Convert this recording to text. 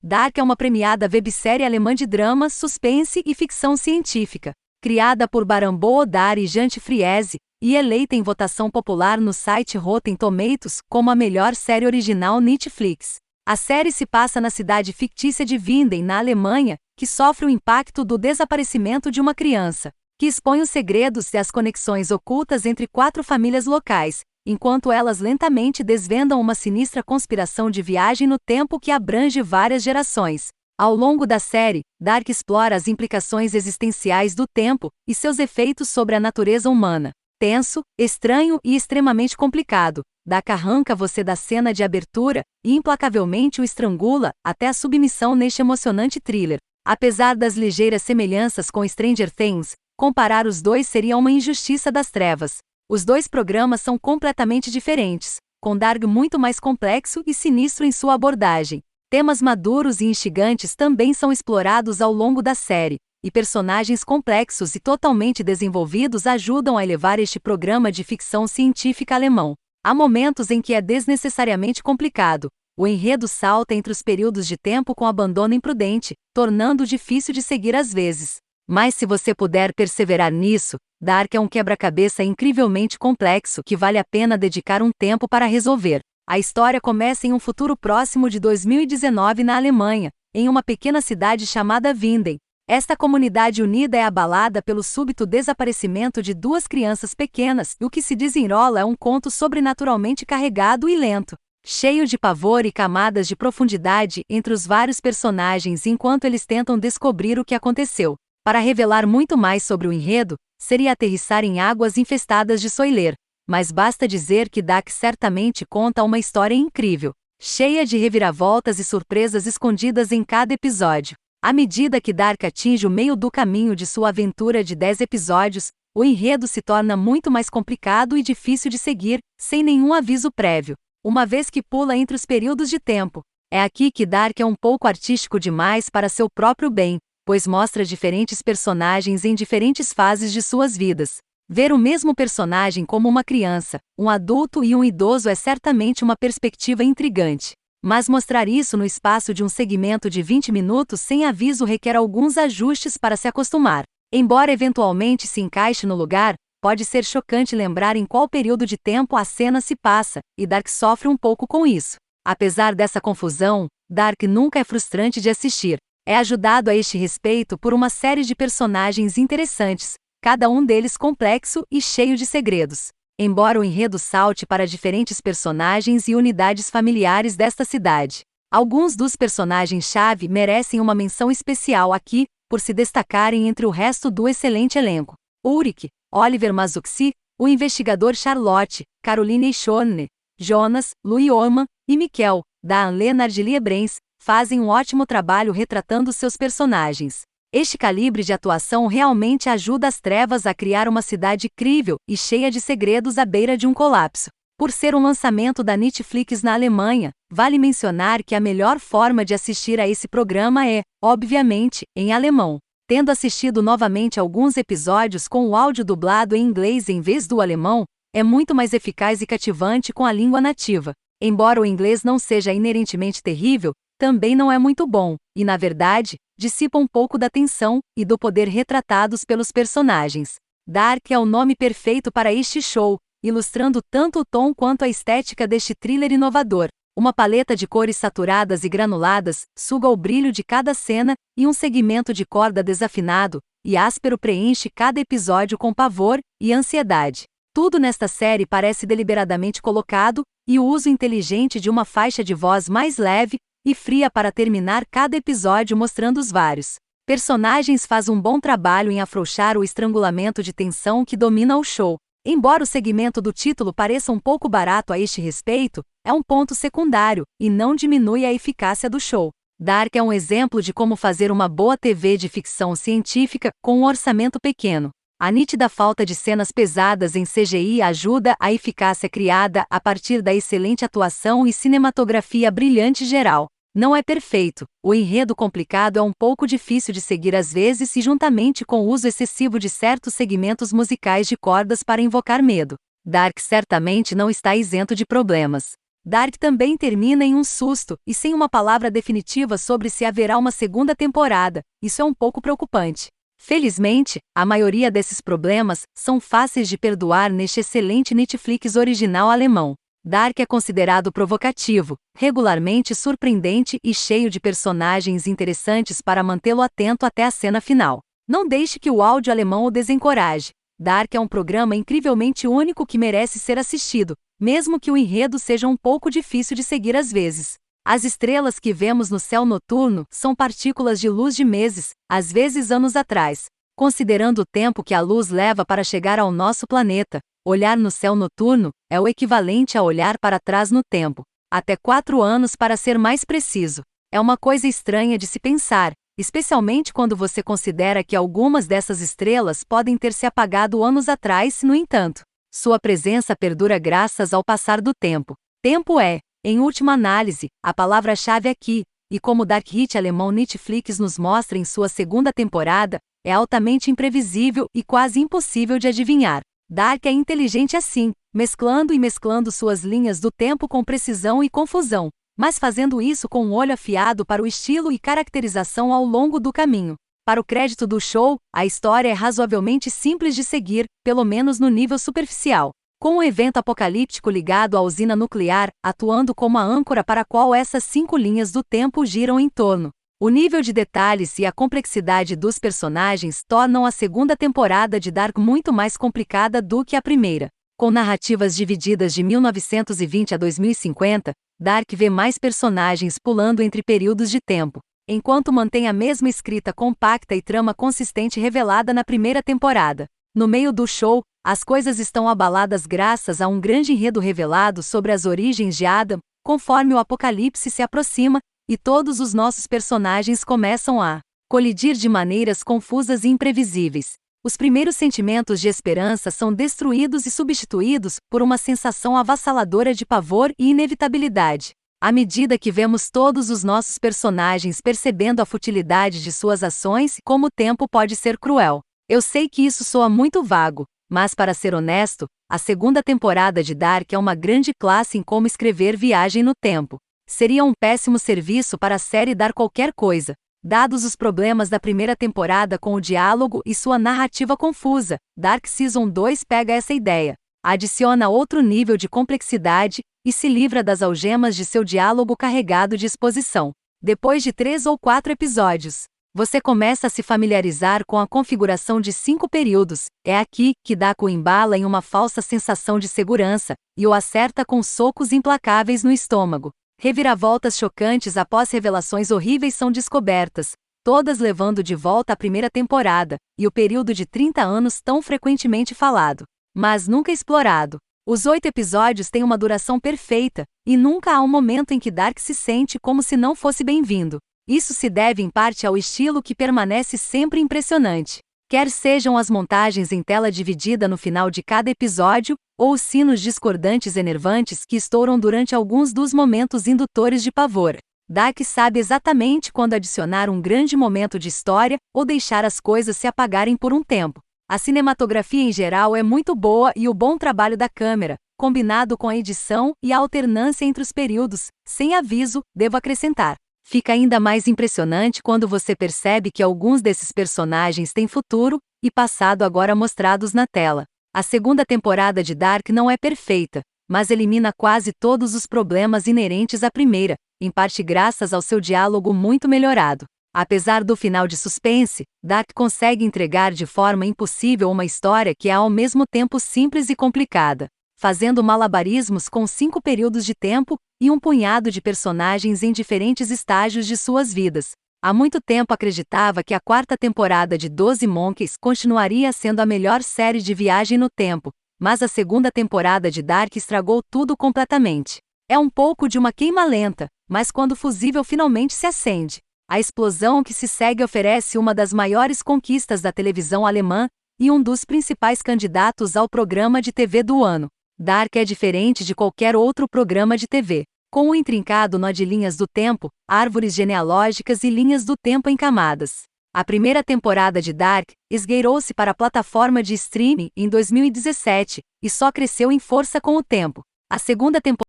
Dark é uma premiada websérie alemã de drama, suspense e ficção científica, criada por Barambo Odar e Jantje Friese, e eleita em votação popular no site Rotten Tomatoes como a melhor série original Netflix. A série se passa na cidade fictícia de Winden, na Alemanha, que sofre o impacto do desaparecimento de uma criança, que expõe os segredos e as conexões ocultas entre 4 famílias locais, enquanto elas lentamente desvendam uma sinistra conspiração de viagem no tempo que abrange várias gerações. Ao longo da série, Dark explora as implicações existenciais do tempo e seus efeitos sobre a natureza humana. Tenso, estranho e extremamente complicado, Dark arranca você da cena de abertura e implacavelmente o estrangula até a submissão neste emocionante thriller. Apesar das ligeiras semelhanças com Stranger Things, comparar os dois seria uma injustiça das trevas. Os 2 programas são completamente diferentes, com Dark muito mais complexo e sinistro em sua abordagem. Temas maduros e instigantes também são explorados ao longo da série, e personagens complexos e totalmente desenvolvidos ajudam a elevar este programa de ficção científica alemão. Há momentos em que é desnecessariamente complicado. O enredo salta entre os períodos de tempo com abandono imprudente, tornando-o difícil de seguir às vezes. Mas se você puder perseverar nisso, Dark é um quebra-cabeça incrivelmente complexo que vale a pena dedicar um tempo para resolver. A história começa em um futuro próximo de 2019 na Alemanha, em uma pequena cidade chamada Winden. Esta comunidade unida é abalada pelo súbito desaparecimento de 2 crianças pequenas, e o que se desenrola é um conto sobrenaturalmente carregado e lento, cheio de pavor e camadas de profundidade entre os vários personagens enquanto eles tentam descobrir o que aconteceu. Para revelar muito mais sobre o enredo, seria aterrissar em águas infestadas de Soiler, mas basta dizer que Dark certamente conta uma história incrível, cheia de reviravoltas e surpresas escondidas em cada episódio. À medida que Dark atinge o meio do caminho de sua aventura de 10 episódios, o enredo se torna muito mais complicado e difícil de seguir, sem nenhum aviso prévio, uma vez que pula entre os períodos de tempo. É aqui que Dark é um pouco artístico demais para seu próprio bem, pois mostra diferentes personagens em diferentes fases de suas vidas. Ver o mesmo personagem como uma criança, um adulto e um idoso é certamente uma perspectiva intrigante. Mas mostrar isso no espaço de um segmento de 20 minutos sem aviso requer alguns ajustes para se acostumar. Embora eventualmente se encaixe no lugar, pode ser chocante lembrar em qual período de tempo a cena se passa, e Dark sofre um pouco com isso. Apesar dessa confusão, Dark nunca é frustrante de assistir. É ajudado a este respeito por uma série de personagens interessantes, cada um deles complexo e cheio de segredos. Embora o enredo salte para diferentes personagens e unidades familiares desta cidade, alguns dos personagens-chave merecem uma menção especial aqui, por se destacarem entre o resto do excelente elenco. Ulrich, Oliver Mazucci, o investigador Charlotte, Caroline Schorne, Jonas, Louis Orman e Mikkel, da Leonard Liebrens, fazem um ótimo trabalho retratando seus personagens. Este calibre de atuação realmente ajuda as trevas a criar uma cidade crível e cheia de segredos à beira de um colapso. Por ser um lançamento da Netflix na Alemanha, vale mencionar que a melhor forma de assistir a esse programa é, obviamente, em alemão. Tendo assistido novamente alguns episódios com o áudio dublado em inglês em vez do alemão, é muito mais eficaz e cativante com a língua nativa. Embora o inglês não seja inerentemente terrível, também não é muito bom, e na verdade, dissipa um pouco da tensão e do poder retratados pelos personagens. Dark é o nome perfeito para este show, ilustrando tanto o tom quanto a estética deste thriller inovador. Uma paleta de cores saturadas e granuladas suga o brilho de cada cena, e um segmento de corda desafinado e áspero preenche cada episódio com pavor e ansiedade. Tudo nesta série parece deliberadamente colocado, e o uso inteligente de uma faixa de voz mais leve e fria para terminar cada episódio mostrando os vários personagens faz um bom trabalho em afrouxar o estrangulamento de tensão que domina o show. Embora o segmento do título pareça um pouco barato a este respeito, é um ponto secundário, e não diminui a eficácia do show. Dark é um exemplo de como fazer uma boa TV de ficção científica com um orçamento pequeno. A nítida falta de cenas pesadas em CGI ajuda a eficácia criada a partir da excelente atuação e cinematografia brilhante geral. Não é perfeito, o enredo complicado é um pouco difícil de seguir às vezes e juntamente com o uso excessivo de certos segmentos musicais de cordas para invocar medo. Dark certamente não está isento de problemas. Dark também termina em um susto, e sem uma palavra definitiva sobre se haverá uma segunda temporada. Isso é um pouco preocupante. Felizmente, a maioria desses problemas são fáceis de perdoar neste excelente Netflix original alemão. Dark é considerado provocativo, regularmente surpreendente e cheio de personagens interessantes para mantê-lo atento até a cena final. Não deixe que o áudio alemão o desencoraje. Dark é um programa incrivelmente único que merece ser assistido, mesmo que o enredo seja um pouco difícil de seguir às vezes. As estrelas que vemos no céu noturno são partículas de luz de meses, às vezes anos atrás. Considerando o tempo que a luz leva para chegar ao nosso planeta, olhar no céu noturno é o equivalente a olhar para trás no tempo. Até 4 anos para ser mais preciso. É uma coisa estranha de se pensar, especialmente quando você considera que algumas dessas estrelas podem ter se apagado anos atrás, no entanto. Sua presença perdura graças ao passar do tempo. Tempo é, em última análise, a palavra-chave aqui, e como o Dark Hit alemão Netflix nos mostra em sua segunda temporada, é altamente imprevisível e quase impossível de adivinhar. Dark é inteligente assim, mesclando suas linhas do tempo com precisão e confusão, mas fazendo isso com um olho afiado para o estilo e caracterização ao longo do caminho. Para o crédito do show, a história é razoavelmente simples de seguir, pelo menos no nível superficial. Com um evento apocalíptico ligado à usina nuclear, atuando como a âncora para a qual essas 5 linhas do tempo giram em torno. O nível de detalhes e a complexidade dos personagens tornam a segunda temporada de Dark muito mais complicada do que a primeira. Com narrativas divididas de 1920 a 2050, Dark vê mais personagens pulando entre períodos de tempo, enquanto mantém a mesma escrita compacta e trama consistente revelada na primeira temporada. No meio do show, as coisas estão abaladas graças a um grande enredo revelado sobre as origens de Adam, conforme o apocalipse se aproxima, e todos os nossos personagens começam a colidir de maneiras confusas e imprevisíveis. Os primeiros sentimentos de esperança são destruídos e substituídos por uma sensação avassaladora de pavor e inevitabilidade. À medida que vemos todos os nossos personagens percebendo a futilidade de suas ações e como o tempo pode ser cruel. Eu sei que isso soa muito vago, mas para ser honesto, a segunda temporada de Dark é uma grande classe em como escrever viagem no tempo. Seria um péssimo serviço para a série dar qualquer coisa, dados os problemas da primeira temporada com o diálogo e sua narrativa confusa. Dark Season 2 pega essa ideia, adiciona outro nível de complexidade e se livra das algemas de seu diálogo carregado de exposição. Depois de 3 ou 4 episódios, você começa a se familiarizar com a configuração de 5 períodos. É aqui que Daco embala em uma falsa sensação de segurança e o acerta com socos implacáveis no estômago. Reviravoltas chocantes após revelações horríveis são descobertas, todas levando de volta à primeira temporada, e o período de 30 anos tão frequentemente falado, mas nunca explorado. Os 8 episódios têm uma duração perfeita, e nunca há um momento em que Dark se sente como se não fosse bem-vindo. Isso se deve em parte ao estilo que permanece sempre impressionante. Quer sejam as montagens em tela dividida no final de cada episódio, ou os sinos discordantes enervantes que estouram durante alguns dos momentos indutores de pavor. Dark sabe exatamente quando adicionar um grande momento de história ou deixar as coisas se apagarem por um tempo. A cinematografia em geral é muito boa e o bom trabalho da câmera, combinado com a edição e a alternância entre os períodos, sem aviso, devo acrescentar. Fica ainda mais impressionante quando você percebe que alguns desses personagens têm futuro e passado agora mostrados na tela. A segunda temporada de Dark não é perfeita, mas elimina quase todos os problemas inerentes à primeira, em parte graças ao seu diálogo muito melhorado. Apesar do final de suspense, Dark consegue entregar de forma impossível uma história que é ao mesmo tempo simples e complicada, fazendo malabarismos com 5 períodos de tempo e um punhado de personagens em diferentes estágios de suas vidas. Há muito tempo acreditava que a 4ª temporada de 12 Monkeys continuaria sendo a melhor série de viagem no tempo, mas a segunda temporada de Dark estragou tudo completamente. É um pouco de uma queima lenta, mas quando o fusível finalmente se acende, a explosão que se segue oferece uma das maiores conquistas da televisão alemã e um dos principais candidatos ao programa de TV do ano. Dark é diferente de qualquer outro programa de TV. Com o intrincado nó de linhas do tempo, árvores genealógicas e linhas do tempo em camadas. A primeira temporada de Dark esgueirou-se para a plataforma de streaming em 2017 e só cresceu em força com o tempo. A segunda temporada